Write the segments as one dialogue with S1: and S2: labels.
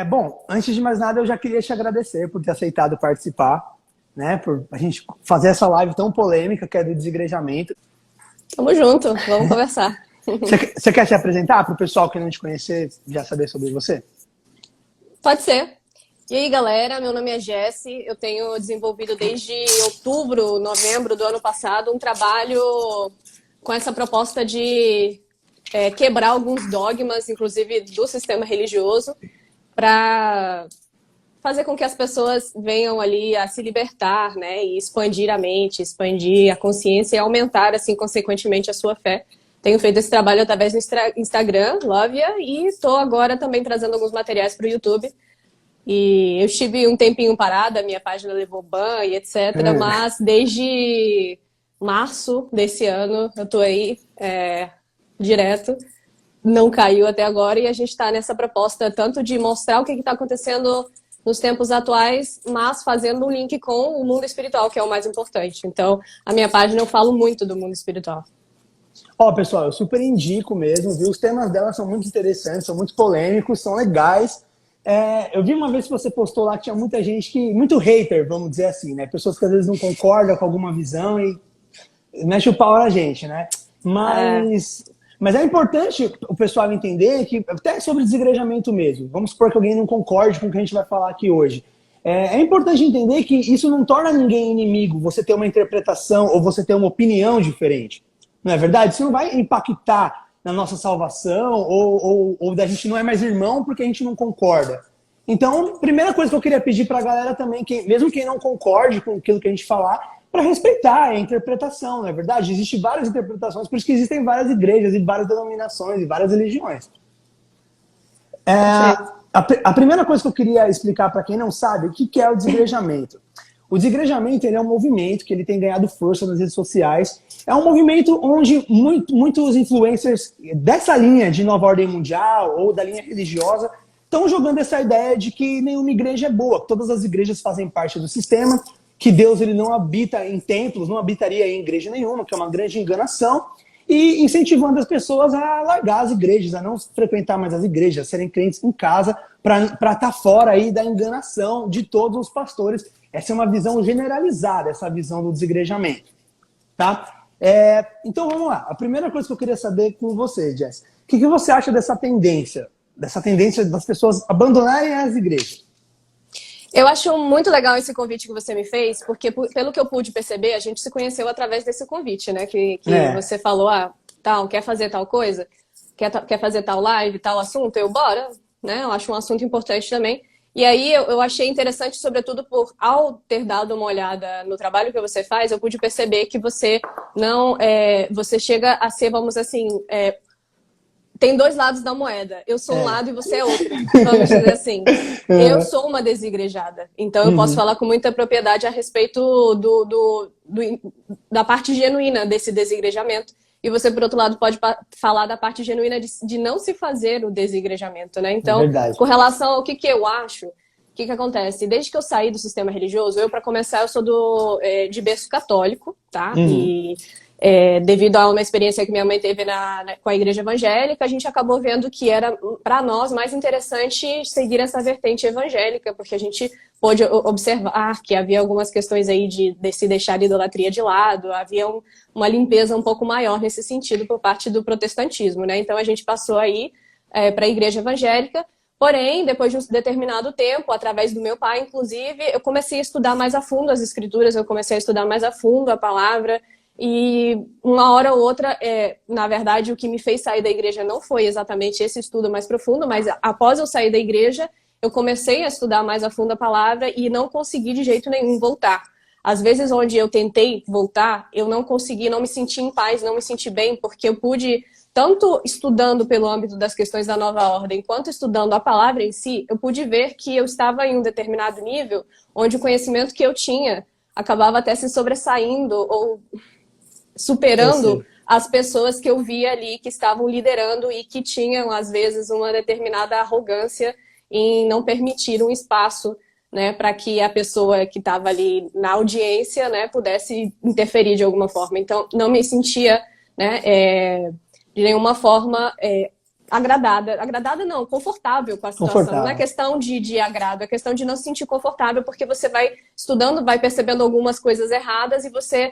S1: Bom, antes de mais nada, eu já queria te agradecer por ter aceitado participar, né? Por a gente fazer essa live tão polêmica que é do desigrejamento.
S2: Tamo junto, vamos conversar.
S1: Você quer se apresentar para o pessoal que não te conhecer já saber sobre você?
S2: Pode ser. E aí, galera, meu nome é Jessie, eu tenho desenvolvido desde outubro, novembro do ano passado um trabalho com essa proposta de quebrar alguns dogmas, inclusive do sistema religioso, para fazer com que as pessoas venham ali a se libertar, né, e expandir a mente, expandir a consciência e aumentar, assim, consequentemente, a sua fé. Tenho feito esse trabalho através do Instagram, Lovia, e estou agora também trazendo alguns materiais para o YouTube. E eu estive um tempinho parada, minha página levou ban e etc. Mas desde março desse ano eu estou aí direto. Não caiu até agora e a gente está nessa proposta tanto de mostrar o que está acontecendo nos tempos atuais, mas fazendo um link com o mundo espiritual, que é o mais importante. Então, a minha página eu falo muito do mundo espiritual.
S1: Pessoal, eu super indico mesmo, viu? Os temas dela são muito interessantes, são muito polêmicos, são legais. Eu vi uma vez que você postou lá que tinha muita gente muito hater, vamos dizer assim, né? Pessoas que às vezes não concordam com alguma visão e mexe o pau na gente, né? Mas é importante o pessoal entender que, até sobre desigrejamento mesmo, vamos supor que alguém não concorde com o que a gente vai falar aqui hoje. É importante entender que isso não torna ninguém inimigo, você ter uma interpretação ou você ter uma opinião diferente. Não é verdade? Isso não vai impactar na nossa salvação ou da gente não é mais irmão porque a gente não concorda. Então, primeira coisa que eu queria pedir para a galera também, mesmo quem não concorde com aquilo que a gente falar, para respeitar a interpretação, não é verdade? Existem várias interpretações, por isso que existem várias igrejas e várias denominações e várias religiões. A primeira coisa que eu queria explicar para quem não sabe, o que é o desigrejamento? O desigrejamento ele é um movimento que ele tem ganhado força nas redes sociais. É um movimento onde muitos influencers dessa linha de nova ordem mundial ou da linha religiosa estão jogando essa ideia de que nenhuma igreja é boa, que todas as igrejas fazem parte do sistema, que Deus ele não habita em templos, não habitaria em igreja nenhuma, que é uma grande enganação, e incentivando as pessoas a largar as igrejas, a não frequentar mais as igrejas, a serem crentes em casa, para estar fora aí da enganação de todos os pastores. Essa é uma visão generalizada, essa visão do desigrejamento. Tá? Então vamos lá. A primeira coisa que eu queria saber com você, Jess, o que você acha dessa tendência das pessoas abandonarem as igrejas?
S2: Eu acho muito legal esse convite que você me fez, porque pelo que eu pude perceber, a gente se conheceu através desse convite, né? Que você falou, quer fazer tal coisa? Quer fazer tal live, tal assunto? Bora, né? Eu acho um assunto importante também. E aí eu achei interessante, sobretudo ao ter dado uma olhada no trabalho que você faz, eu pude perceber que você não, você chega a ser, vamos assim, tem dois lados da moeda. Eu sou um lado e você é outro. Vamos dizer assim. Eu sou uma desigrejada. Então eu posso falar com muita propriedade a respeito da parte genuína desse desigrejamento. E você, por outro lado, pode falar da parte genuína de não se fazer o desigrejamento, né? Então, com relação ao que eu acho, o que acontece? Desde que eu saí do sistema religioso, para começar, eu sou de berço católico, tá? E devido a uma experiência que minha mãe teve com a igreja evangélica, a gente acabou vendo que era, para nós, mais interessante seguir essa vertente evangélica, porque a gente pôde observar que havia algumas questões aí de se deixar a idolatria de lado, havia uma limpeza um pouco maior nesse sentido por parte do protestantismo, né? Então a gente passou aí para a igreja evangélica, porém, depois de um determinado tempo, através do meu pai, inclusive, eu comecei a estudar mais a fundo as escrituras, eu comecei a estudar mais a fundo a palavra. E uma hora ou outra, na verdade, o que me fez sair da igreja não foi exatamente esse estudo mais profundo, mas após eu sair da igreja, eu comecei a estudar mais a fundo a palavra e não consegui de jeito nenhum voltar. Às vezes, onde eu tentei voltar, eu não consegui, não me senti em paz, não me senti bem, porque eu pude, tanto estudando pelo âmbito das questões da nova ordem, quanto estudando a palavra em si, eu pude ver que eu estava em um determinado nível, onde o conhecimento que eu tinha acabava até se sobressaindo ou superando as pessoas que eu via ali que estavam liderando e que tinham, às vezes, uma determinada arrogância em não permitir um espaço, né, para que a pessoa que estava ali na audiência, né, pudesse interferir de alguma forma. Então, não me sentia, né, de nenhuma forma agradada não, confortável com a situação. Não é questão de agrado, é questão de não se sentir confortável, porque você vai estudando, vai percebendo algumas coisas erradas e você...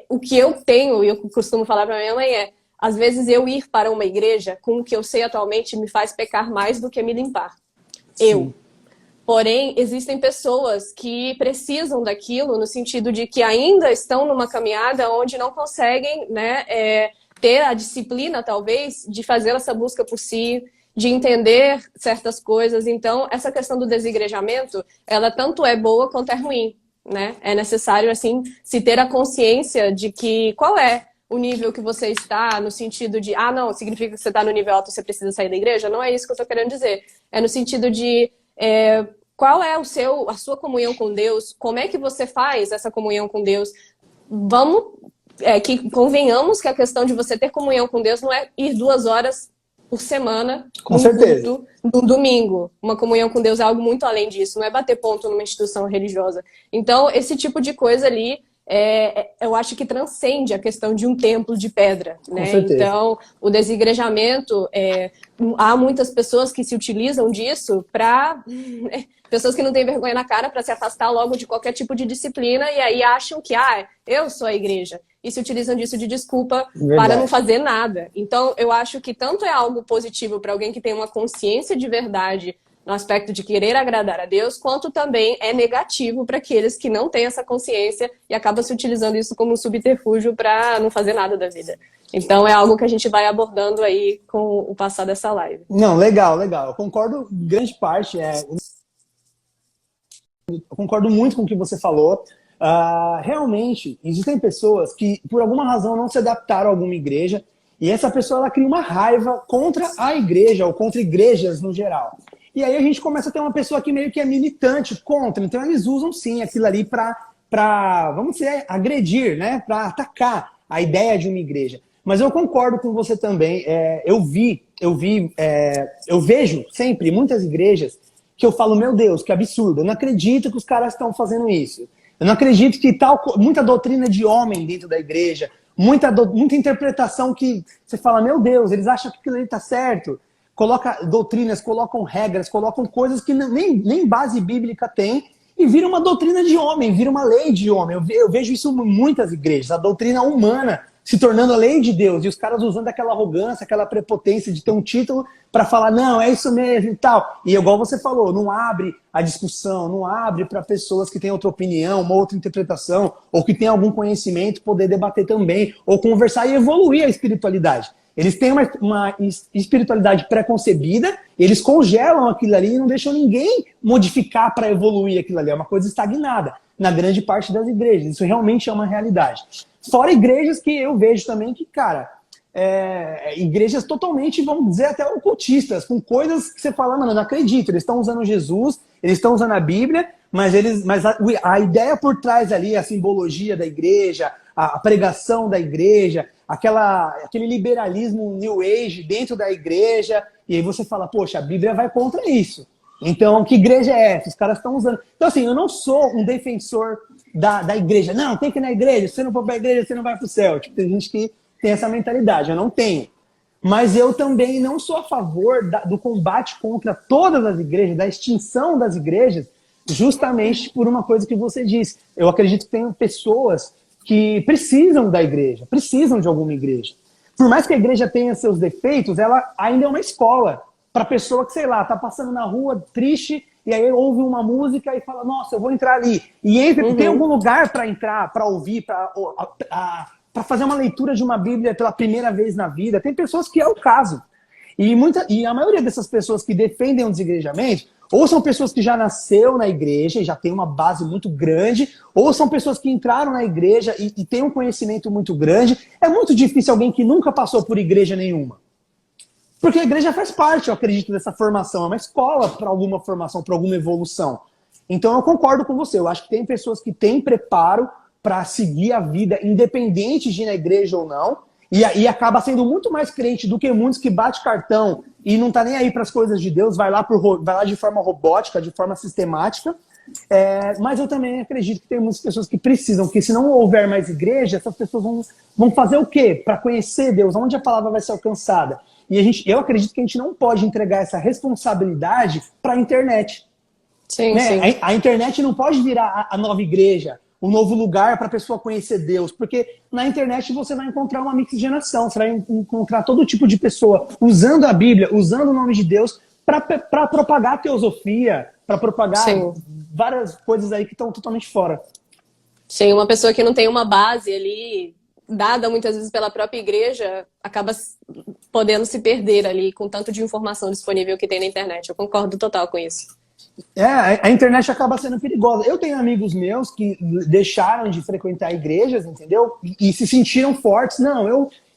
S2: o que eu tenho, e eu costumo falar para minha mãe às vezes eu ir para uma igreja com o que eu sei atualmente me faz pecar mais do que me limpar. Sim. Porém, existem pessoas que precisam daquilo no sentido de que ainda estão numa caminhada onde não conseguem, né, ter a disciplina, talvez, de fazer essa busca por si, de entender certas coisas. Então, essa questão do desigrejamento, ela tanto é boa quanto é ruim, né? É necessário, assim, se ter a consciência de que qual é o nível que você está, no sentido de, não, significa que você está no nível alto e você precisa sair da igreja? Não é isso que eu estou querendo dizer. É no sentido de qual é a sua comunhão com Deus, como é que você faz essa comunhão com Deus. Que convenhamos que a questão de você ter comunhão com Deus não é ir 2 horas por semana
S1: com certeza
S2: no domingo. Uma comunhão com Deus é algo muito além disso, não é bater ponto numa instituição religiosa. Então, esse tipo de coisa ali, eu acho que transcende a questão de um templo de pedra, né? Então, o desigrejamento, há muitas pessoas que se utilizam disso para... pessoas que não têm vergonha na cara para se afastar logo de qualquer tipo de disciplina e aí acham que, eu sou a igreja. E se utilizam disso de desculpa para não fazer nada. Então, eu acho que tanto é algo positivo para alguém que tem uma consciência de verdade no aspecto de querer agradar a Deus, quanto também é negativo para aqueles que não têm essa consciência e acabam se utilizando isso como um subterfúgio para não fazer nada da vida. Então, é algo que a gente vai abordando aí com o passar dessa live.
S1: Não, legal. Eu concordo em grande parte. Eu concordo muito com o que você falou. Realmente, existem pessoas que, por alguma razão, não se adaptaram a alguma igreja e essa pessoa ela cria uma raiva contra a igreja ou contra igrejas no geral. E aí a gente começa a ter uma pessoa que meio que é militante contra. Então eles usam sim aquilo ali para vamos dizer, agredir, né? Para atacar a ideia de uma igreja. Mas eu concordo com você também. Eu vejo sempre muitas igrejas que eu falo, meu Deus, que absurdo. Eu não acredito que os caras estão fazendo isso. Eu não acredito que muita doutrina de homem dentro da igreja, muita interpretação que você fala, meu Deus, eles acham que aquilo ali está certo. Coloca doutrinas, colocam regras, colocam coisas que nem base bíblica tem e vira uma doutrina de homem, vira uma lei de homem. Eu vejo isso em muitas igrejas, a doutrina humana se tornando a lei de Deus e os caras usando aquela arrogância, aquela prepotência de ter um título para falar, não, é isso mesmo e tal. E igual você falou, não abre a discussão, não abre para pessoas que têm outra opinião, uma outra interpretação, ou que têm algum conhecimento poder debater também, ou conversar e evoluir a espiritualidade. Eles têm uma espiritualidade pré-concebida, eles congelam aquilo ali e não deixam ninguém modificar para evoluir aquilo ali. É uma coisa estagnada na grande parte das igrejas. Isso realmente é uma realidade. Fora igrejas que eu vejo também que, cara, igrejas totalmente, vamos dizer, até ocultistas, com coisas que você fala, mano, eu não acredito. Eles estão usando Jesus, eles estão usando a Bíblia, mas a ideia por trás ali, a simbologia da igreja, a pregação da igreja, aquele liberalismo New Age dentro da igreja, e aí você fala, poxa, a Bíblia vai contra isso. Então, que igreja é essa? Os caras estão usando. Então, assim, eu não sou um defensor da igreja. Não, tem que ir na igreja. Se você não for para a igreja, você não vai para o céu. Tipo, tem gente que tem essa mentalidade. Eu não tenho. Mas eu também não sou a favor do combate contra todas as igrejas, da extinção das igrejas, justamente por uma coisa que você disse. Eu acredito que tem pessoas que precisam da igreja, precisam de alguma igreja. Por mais que a igreja tenha seus defeitos, ela ainda é uma escola para pessoa que, sei lá, tá passando na rua triste e aí ouve uma música e fala, nossa, eu vou entrar ali. E entra, tem algum lugar para entrar, para ouvir, para fazer uma leitura de uma Bíblia pela primeira vez na vida. Tem pessoas que é o caso. E a maioria dessas pessoas que defendem o desigrejamento, ou são pessoas que já nasceu na igreja e já tem uma base muito grande, ou são pessoas que entraram na igreja e têm um conhecimento muito grande. É muito difícil alguém que nunca passou por igreja nenhuma. Porque a igreja faz parte, eu acredito, dessa formação. É uma escola para alguma formação, para alguma evolução. Então eu concordo com você. Eu acho que tem pessoas que têm preparo para seguir a vida, independente de ir na igreja ou não. E acaba sendo muito mais crente do que muitos que bate cartão e não tá nem aí para as coisas de Deus, vai lá de forma robótica, de forma sistemática. Mas eu também acredito que tem muitas pessoas que precisam, que se não houver mais igreja, essas pessoas vão fazer o quê? Para conhecer Deus, onde a palavra vai ser alcançada? eu acredito que a gente não pode entregar essa responsabilidade para a internet.
S2: Sim,
S1: né?
S2: sim.
S1: A internet não pode virar a nova igreja, um novo lugar para a pessoa conhecer Deus, porque na internet você vai encontrar uma mixigenação, você vai encontrar todo tipo de pessoa usando a Bíblia, usando o nome de Deus para propagar a teosofia, para propagar
S2: Sim.
S1: várias coisas aí que estão totalmente fora.
S2: Sim, uma pessoa que não tem uma base ali, dada muitas vezes pela própria igreja, acaba podendo se perder ali com tanto de informação disponível que tem na internet. Eu concordo total com isso.
S1: A internet acaba sendo perigosa. Eu tenho amigos meus que deixaram de frequentar igrejas, entendeu? E se sentiram fortes. Não,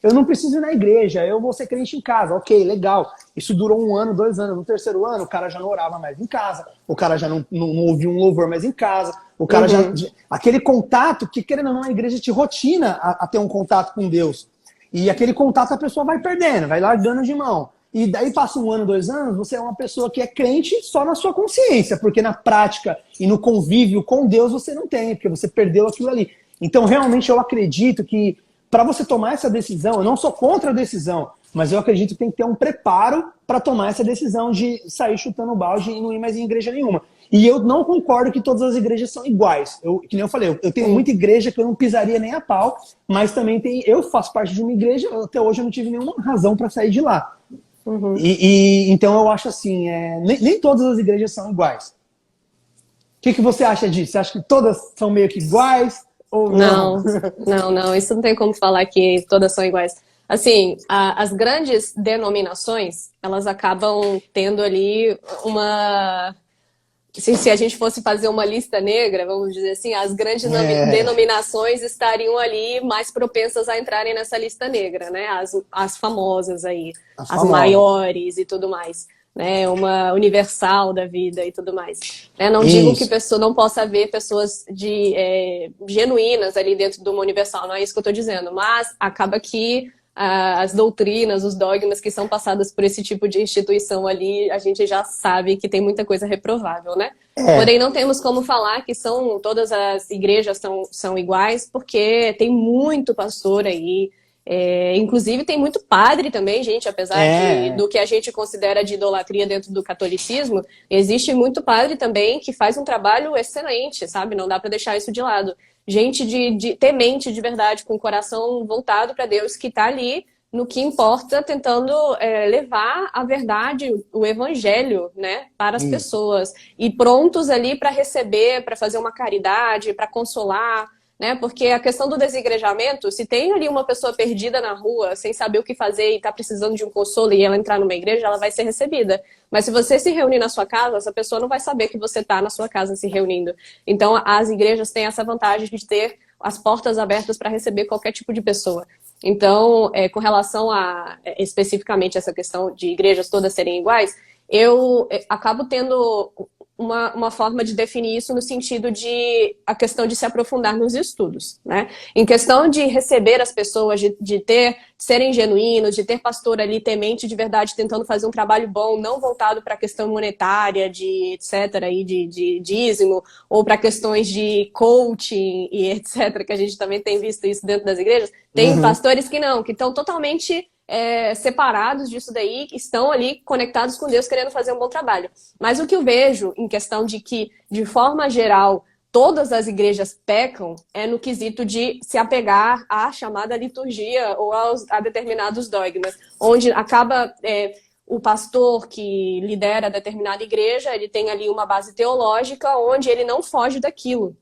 S1: eu não preciso ir na igreja, eu vou ser crente em casa. Ok, legal. Isso durou 1 ano, 2 anos. No 3º ano, o cara já não orava mais em casa, o cara já não ouvia um louvor mais em casa, o cara já... Aquele contato que, querendo ou não, a igreja te rotina a ter um contato com Deus. E aquele contato a pessoa vai perdendo, vai largando de mão. E daí passa 1 ano, 2 anos, você é uma pessoa que é crente só na sua consciência, porque na prática e no convívio com Deus você não tem, porque você perdeu aquilo ali. Então, realmente, eu acredito que para você tomar essa decisão, eu não sou contra a decisão, mas eu acredito que tem que ter um preparo para tomar essa decisão de sair chutando o balde e não ir mais em igreja nenhuma. E eu não concordo que todas as igrejas são iguais. Que nem eu falei, eu tenho muita igreja que eu não pisaria nem a pau, mas também eu faço parte de uma igreja, até hoje eu não tive nenhuma razão para sair de lá. Então eu acho assim, nem todas as igrejas são iguais. O que você acha disso? Você acha que todas são meio que iguais? Ou não?
S2: Não, isso não tem como falar que todas são iguais. Assim, as grandes denominações, elas acabam tendo ali uma... Se a gente fosse fazer uma lista negra, vamos dizer assim, as grandes denominações estariam ali mais propensas a entrarem nessa lista negra, né? As famosas aí, as maiores e tudo mais, né? Uma universal da vida e tudo mais. Não digo que não possa haver pessoas genuínas ali dentro de uma universal, não é isso que eu estou dizendo, mas acaba que as doutrinas, os dogmas que são passadas por esse tipo de instituição ali, a gente já sabe que tem muita coisa reprovável, né? Porém, não temos como falar que todas as igrejas são iguais, porque tem muito pastor aí, inclusive tem muito padre também, gente, apesar do que a gente considera de idolatria dentro do catolicismo, existe muito padre também que faz um trabalho excelente, sabe? Não dá para deixar isso de lado. Gente de temente de verdade, com o coração voltado para Deus, que está ali no que importa, tentando levar a verdade, o evangelho, né, para as pessoas. E prontos ali para receber, para fazer uma caridade, para consolar, né? Porque a questão do desigrejamento, se tem ali uma pessoa perdida na rua, sem saber o que fazer e está precisando de um consolo e ela entrar numa igreja, ela vai ser recebida. Mas se você se reunir na sua casa, essa pessoa não vai saber que você está na sua casa se reunindo. Então, as igrejas têm essa vantagem de ter as portas abertas para receber qualquer tipo de pessoa. Então, com relação a especificamente essa questão de igrejas todas serem iguais, eu acabo tendo uma forma de definir isso no sentido de a questão de se aprofundar nos estudos, né? Em questão de receber as pessoas, de serem genuínos, de ter pastor ali temente de verdade, tentando fazer um trabalho bom, não voltado para a questão monetária, de etc, aí, de dízimo, ou para questões de coaching e etc, que a gente também tem visto isso dentro das igrejas. Tem pastores que não, que estão totalmente separados disso daí, estão ali conectados com Deus, querendo fazer um bom trabalho. Mas o que eu vejo em questão de que, de forma geral, todas as igrejas pecam é no quesito de se apegar à chamada liturgia ou a determinados dogmas, onde acaba o pastor que lidera determinada igreja, ele tem ali uma base teológica onde ele não foge daquilo.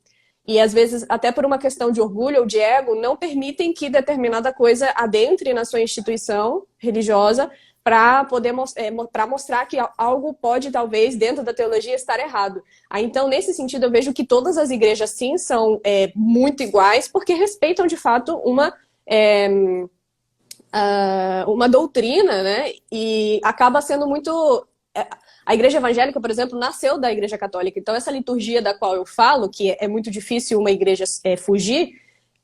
S2: E às vezes, até por uma questão de orgulho ou de ego, não permitem que determinada coisa adentre na sua instituição religiosa para poder para mostrar que algo pode, talvez, dentro da teologia, estar errado. Então, nesse sentido, eu vejo que todas as igrejas, sim, são muito iguais, porque respeitam, de fato, uma doutrina, né? E acaba sendo muito... A igreja evangélica, por exemplo, nasceu da igreja católica. Então, essa liturgia da qual eu falo, que é muito difícil uma igreja fugir,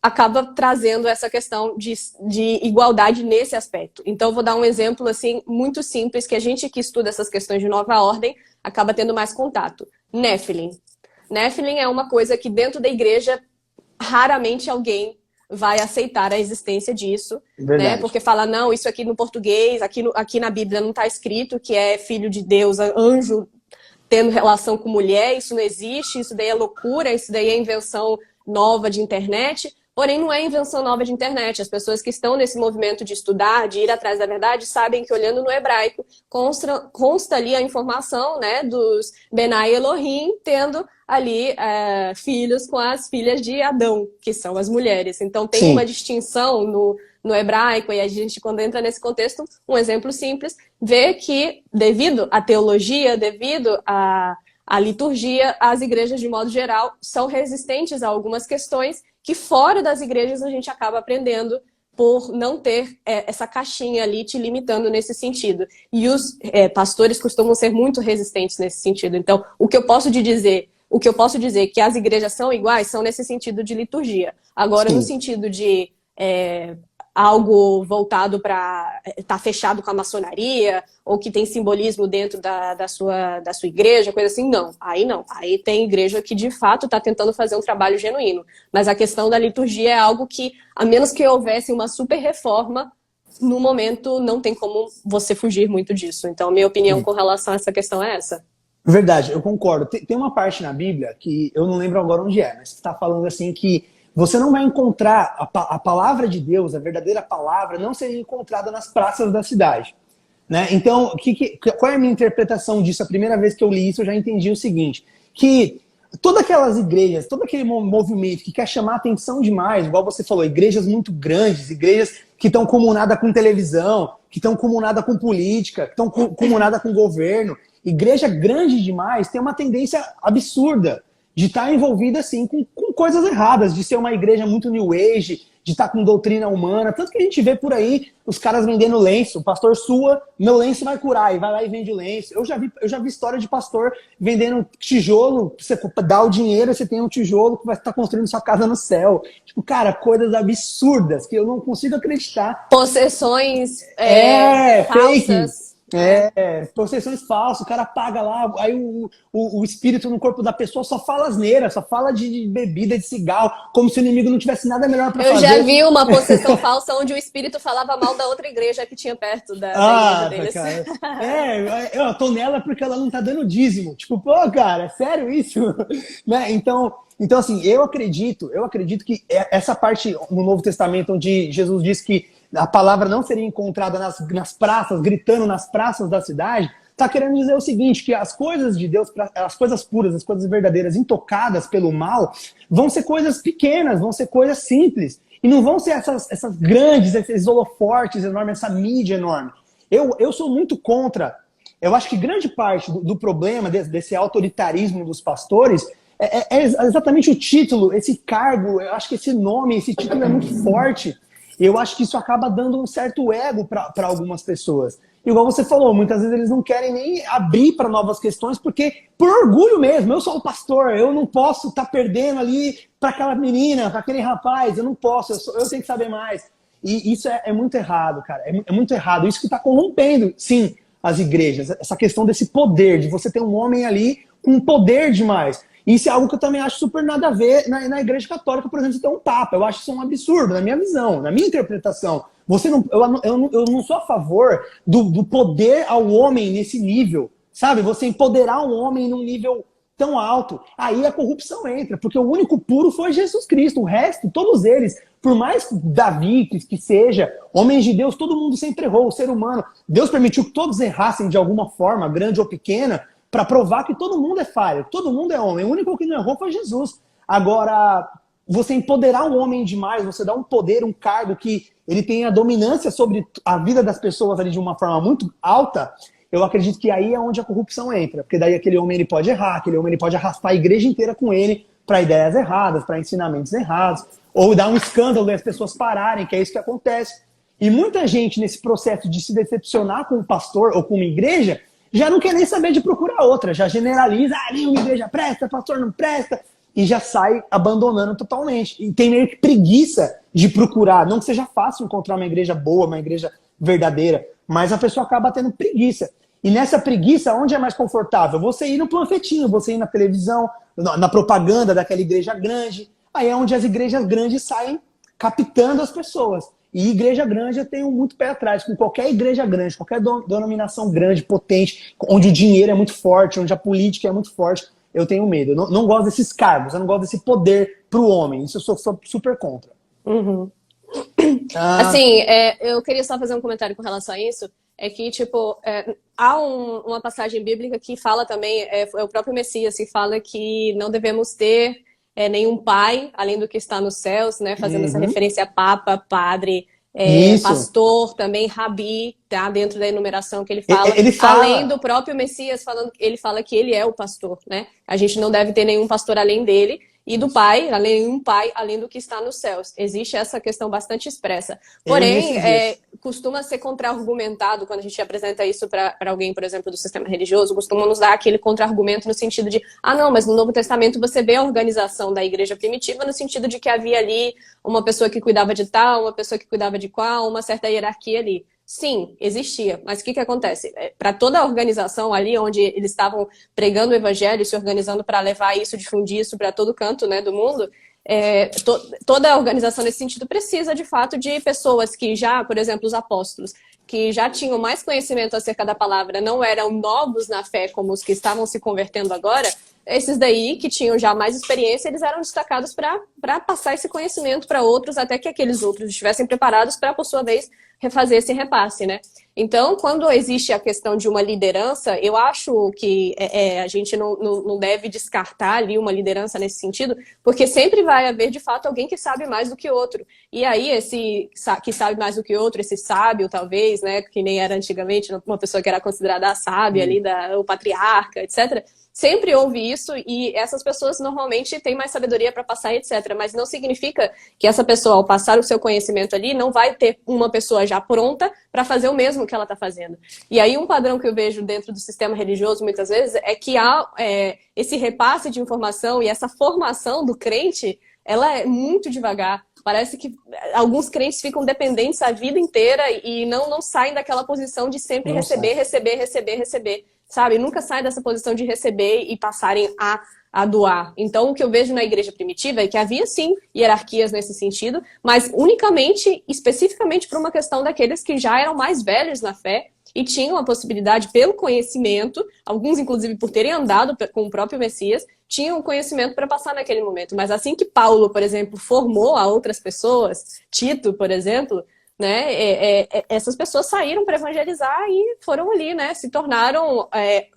S2: acaba trazendo essa questão de igualdade nesse aspecto. Então, eu vou dar um exemplo assim muito simples, que a gente que estuda essas questões de nova ordem acaba tendo mais contato. Nephilim. Nephilim é uma coisa que dentro da igreja raramente alguém vai aceitar a existência disso, né? Porque fala, não, isso aqui no português, aqui na Bíblia não está escrito que é filho de Deus, anjo tendo relação com mulher, isso não existe, isso daí é loucura, isso daí é invenção nova de internet. Porém, não é invenção nova de internet. As pessoas que estão nesse movimento de estudar, de ir atrás da verdade, sabem que olhando no hebraico, consta ali a informação, né, dos Benai Elohim, tendo ali filhos com as filhas de Adão, que são as mulheres. Então tem uma distinção no hebraico, e a gente, quando entra nesse contexto, um exemplo simples, vê que devido à teologia, devido à liturgia, as igrejas, de modo geral, são resistentes a algumas questões que fora das igrejas a gente acaba aprendendo por não ter essa caixinha ali te limitando nesse sentido. E os pastores costumam ser muito resistentes nesse sentido. Então, o que eu posso dizer que as igrejas são iguais são nesse sentido de liturgia. Agora, no sentido de algo voltado para estar fechado com a maçonaria, ou que tem simbolismo dentro da sua igreja, coisa assim, não. Aí tem igreja que de fato está tentando fazer um trabalho genuíno. Mas a questão da liturgia é algo que, a menos que houvesse uma super reforma, no momento não tem como você fugir muito disso. Então, minha opinião com relação a essa questão é essa.
S1: Verdade, eu concordo. Tem uma parte na Bíblia que eu não lembro agora onde mas está falando assim que você não vai encontrar a palavra de Deus, a verdadeira palavra, não seria encontrada nas praças da cidade. Né? Então, qual é a minha interpretação disso? A primeira vez que eu li isso, eu já entendi o seguinte, que todas aquelas igrejas, todo aquele movimento que quer chamar atenção demais, igual você falou, igrejas muito grandes, igrejas que estão comunadas com televisão, que estão comunadas com política, que estão comunadas com governo, igreja grande demais tem uma tendência absurda de estar envolvida, assim, com coisas erradas, de ser uma igreja muito new age, de estar com doutrina humana. Tanto que a gente vê por aí os caras vendendo lenço. O pastor sua, meu lenço vai curar, e vai lá e vende lenço. Eu já vi história de pastor vendendo tijolo, você dá o dinheiro, você tem um tijolo que vai estar construindo sua casa no céu. Tipo, cara, coisas absurdas que eu não consigo acreditar.
S2: Possessões falsas.
S1: Possessões falsas, o cara paga lá, aí o espírito no corpo da pessoa só fala asneira, só fala de bebida, de cigarro, como se o inimigo não tivesse nada melhor pra fazer.
S2: Eu já vi uma possessão falsa onde o espírito falava mal da outra igreja que tinha perto da igreja deles.
S1: Cara. Eu tô nela porque ela não tá dando dízimo. Tipo, pô, cara, é sério isso? Né? Então, assim, eu acredito que essa parte no Novo Testamento onde Jesus diz que a palavra não seria encontrada nas praças, gritando nas praças da cidade, está querendo dizer o seguinte, que as coisas de Deus, as coisas puras, as coisas verdadeiras, intocadas pelo mal, vão ser coisas pequenas, vão ser coisas simples. E não vão ser essas grandes, esses holofortes enormes, essa mídia enorme. Eu sou muito contra. Eu acho que grande parte do problema desse autoritarismo dos pastores é exatamente o título, esse cargo. Eu acho que esse nome, esse título é muito forte. Eu acho que isso acaba dando um certo ego para algumas pessoas. Igual você falou, muitas vezes eles não querem nem abrir para novas questões, porque por orgulho mesmo, eu sou o pastor, eu não posso estar perdendo ali para aquela menina, para aquele rapaz, eu não posso, eu tenho que saber mais. E isso é muito errado, cara, é muito errado. Isso que está corrompendo, sim, as igrejas, essa questão desse poder, de você ter um homem ali com poder demais. Isso é algo que eu também acho super nada a ver na Igreja Católica, por exemplo, você ter um Papa. Eu acho isso um absurdo, na minha visão, na minha interpretação. Eu não sou a favor do poder ao homem nesse nível, sabe? Você empoderar um homem num nível tão alto, aí a corrupção entra, porque o único puro foi Jesus Cristo. O resto, todos eles, por mais Davi que seja, homens de Deus, todo mundo sempre errou, o ser humano. Deus permitiu que todos errassem de alguma forma, grande ou pequena, para provar que todo mundo é falho, todo mundo é homem. O único que não errou foi Jesus. Agora, você empoderar um homem demais, você dar um poder, um cargo que ele tenha dominância sobre a vida das pessoas ali de uma forma muito alta, eu acredito que aí é onde a corrupção entra. Porque daí aquele homem ele pode errar, aquele homem ele pode arrastar a igreja inteira com ele para ideias erradas, para ensinamentos errados, ou dar um escândalo e as pessoas pararem, que é isso que acontece. E muita gente nesse processo de se decepcionar com o pastor ou com uma igreja, já não quer nem saber de procurar outra, já generaliza, ali uma igreja presta, pastor não presta, e já sai abandonando totalmente. E tem meio que preguiça de procurar, não que seja fácil encontrar uma igreja boa, uma igreja verdadeira, mas a pessoa acaba tendo preguiça. E nessa preguiça, onde é mais confortável? Você ir no panfletinho, você ir na televisão, na propaganda daquela igreja grande, aí é onde as igrejas grandes saem captando as pessoas. E igreja grande eu tenho muito pé atrás, com qualquer igreja grande, qualquer denominação grande, potente, onde o dinheiro é muito forte, onde a política é muito forte, eu tenho medo. Eu não gosto desses cargos, eu não gosto desse poder para o homem. Isso eu sou super contra.
S2: Uhum. Assim, eu queria só fazer um comentário com relação a isso. É que, tipo, há uma passagem bíblica que fala também, é o próprio Messias que fala que não devemos ter nenhum pai além do que está nos céus, né? Fazendo essa referência a papa, padre, pastor, também rabi, tá? Dentro da enumeração que ele fala.
S1: Ele fala.
S2: Além do próprio Messias, ele fala que ele é o pastor, né? A gente não deve ter nenhum pastor além dele. E do pai, nenhum pai, além do que está nos céus. Existe essa questão bastante expressa. Porém, costuma ser contra-argumentado quando a gente apresenta isso para alguém, por exemplo, do sistema religioso, costuma nos dar aquele contra-argumento no sentido de, não, mas no Novo Testamento você vê a organização da igreja primitiva no sentido de que havia ali uma pessoa que cuidava de tal, uma pessoa que cuidava de qual, uma certa hierarquia ali. Sim, existia, mas o que acontece? Para toda a organização ali, onde eles estavam pregando o evangelho, se organizando para levar isso, difundir isso para todo canto, né, do mundo, toda a organização nesse sentido precisa, de fato, de pessoas que já, por exemplo, os apóstolos, que já tinham mais conhecimento acerca da palavra, não eram novos na fé como os que estavam se convertendo agora. Esses daí, que tinham já mais experiência, eles eram destacados para passar esse conhecimento para outros, até que aqueles outros estivessem preparados para, por sua vez, refazer esse repasse, né? Então, quando existe a questão de uma liderança, eu acho que a gente não deve descartar ali uma liderança nesse sentido, porque sempre vai haver, de fato, alguém que sabe mais do que outro. E aí, esse que sabe mais do que outro, esse sábio, talvez, né, que nem era antigamente, uma pessoa que era considerada a sábia ali, o patriarca, etc., sempre houve isso e essas pessoas normalmente têm mais sabedoria para passar, etc. Mas não significa que essa pessoa, ao passar o seu conhecimento ali, não vai ter uma pessoa já pronta para fazer o mesmo que ela está fazendo. E aí um padrão que eu vejo dentro do sistema religioso, muitas vezes, é que há esse repasse de informação e essa formação do crente, ela é muito devagar. Parece que alguns crentes ficam dependentes a vida inteira e não saem daquela posição de sempre receber. Sabe? Nunca saem dessa posição de receber e passarem a doar. Então, o que eu vejo na igreja primitiva é que havia, sim, hierarquias nesse sentido, mas unicamente, especificamente por uma questão daqueles que já eram mais velhos na fé e tinham a possibilidade, pelo conhecimento, alguns, inclusive, por terem andado com o próprio Messias, tinham conhecimento para passar naquele momento. Mas assim que Paulo, por exemplo, formou a outras pessoas, Tito, por exemplo, né, essas pessoas saíram para evangelizar e foram ali, né, se tornaram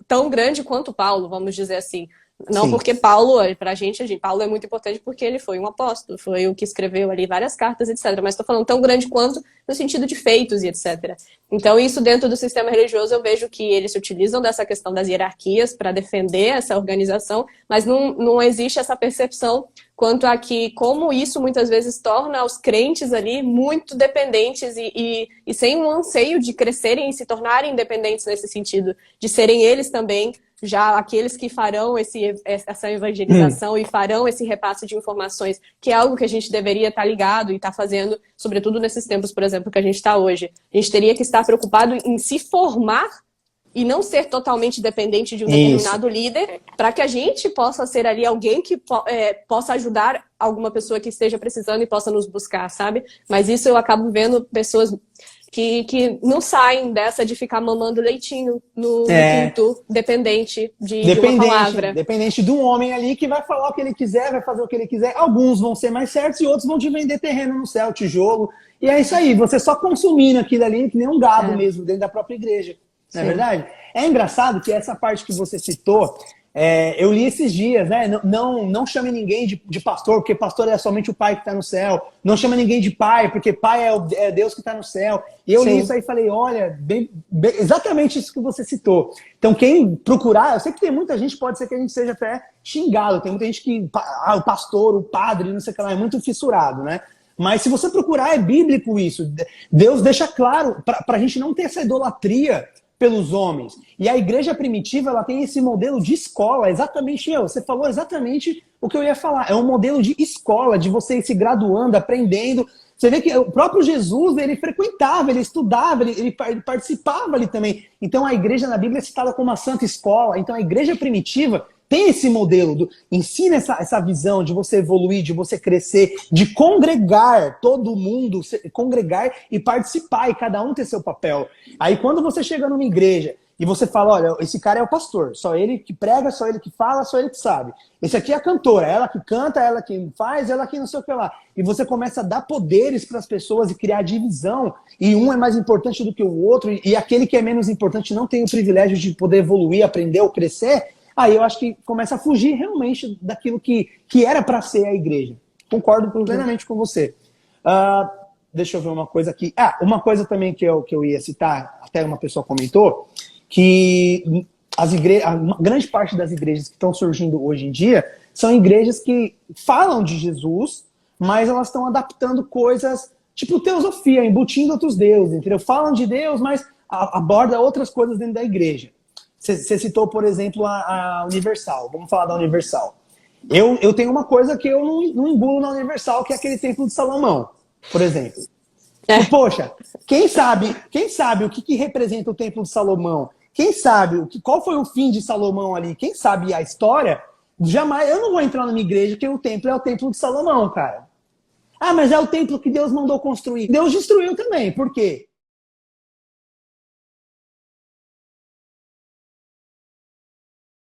S2: tão grande quanto Paulo, vamos dizer assim. Não Sim. Porque Paulo, pra gente, Paulo é muito importante porque ele foi um apóstolo, foi o que escreveu ali várias cartas, etc. Mas estou falando tão grande quanto no sentido de feitos e etc. Então, isso dentro do sistema religioso, eu vejo que eles se utilizam dessa questão das hierarquias para defender essa organização, mas não existe essa percepção quanto a que, como isso muitas vezes torna os crentes ali muito dependentes e sem um anseio de crescerem e se tornarem independentes nesse sentido, de serem eles também já aqueles que farão essa evangelização e farão esse repasse de informações, que é algo que a gente deveria estar ligado e estar fazendo, sobretudo nesses tempos, por exemplo, que a gente está hoje. A gente teria que estar preocupado em se formar e não ser totalmente dependente de um determinado líder, para que a gente possa ser ali alguém que possa ajudar alguma pessoa que esteja precisando e possa nos buscar, sabe? Mas isso eu acabo vendo pessoas que não saem dessa de ficar mamando leitinho no culto, dependente de uma palavra.
S1: Dependente de um homem ali que vai falar o que ele quiser, vai fazer o que ele quiser. Alguns vão ser mais certos e outros vão te vender terreno no céu, tijolo. E é isso aí, você só consumindo aquilo ali, que nem um gado mesmo, dentro da própria igreja. Não é verdade? É engraçado que essa parte que você citou, eu li esses dias, né? Não chame ninguém de pastor, porque pastor é somente o pai que está no céu. Não chama ninguém de pai, porque pai é Deus que está no céu. E eu li isso aí e falei, olha, exatamente isso que você citou. Então, quem procurar, eu sei que tem muita gente, pode ser que a gente seja até xingado. Tem muita gente que, o pastor, o padre, não sei o que lá, é muito fissurado, né? Mas se você procurar, é bíblico isso. Deus deixa claro, para a gente não ter essa idolatria pelos homens. E a igreja primitiva, ela tem esse modelo de escola, exatamente, você falou exatamente o que eu ia falar. É um modelo de escola, de você ir se graduando, aprendendo. Você vê que o próprio Jesus, ele frequentava, ele estudava, ele participava ali também. Então a igreja na Bíblia é citada como uma santa escola. Então a igreja primitiva tem esse modelo, ensina essa visão de você evoluir, de você crescer, de congregar todo mundo, congregar e participar, e cada um ter seu papel. Aí quando você chega numa igreja e você fala, olha, esse cara é o pastor, só ele que prega, só ele que fala, só ele que sabe. Esse aqui é a cantora, ela que canta, ela que faz, ela que não sei o que lá. E você começa a dar poderes para as pessoas e criar divisão, e um é mais importante do que o outro, e aquele que é menos importante não tem o privilégio de poder evoluir, aprender ou crescer, aí eu acho que começa a fugir realmente daquilo que era para ser a igreja. Concordo plenamente com você. Deixa eu ver uma coisa aqui. Uma coisa também que eu ia citar, até uma pessoa comentou, que a grande parte das igrejas que estão surgindo hoje em dia são igrejas que falam de Jesus, mas elas estão adaptando coisas tipo teosofia, embutindo outros deuses, entendeu? Falam de Deus, mas aborda outras coisas dentro da igreja. Você citou, por exemplo, a Universal. Vamos falar da Universal. Eu tenho uma coisa que eu não engulo na Universal, que é aquele Templo de Salomão, por exemplo. E, poxa, quem sabe o que representa o Templo de Salomão? Quem sabe qual foi o fim de Salomão ali? Quem sabe a história? Jamais, eu não vou entrar na minha igreja que o templo é o Templo de Salomão, cara. Mas é o templo que Deus mandou construir. Deus destruiu também. Por quê?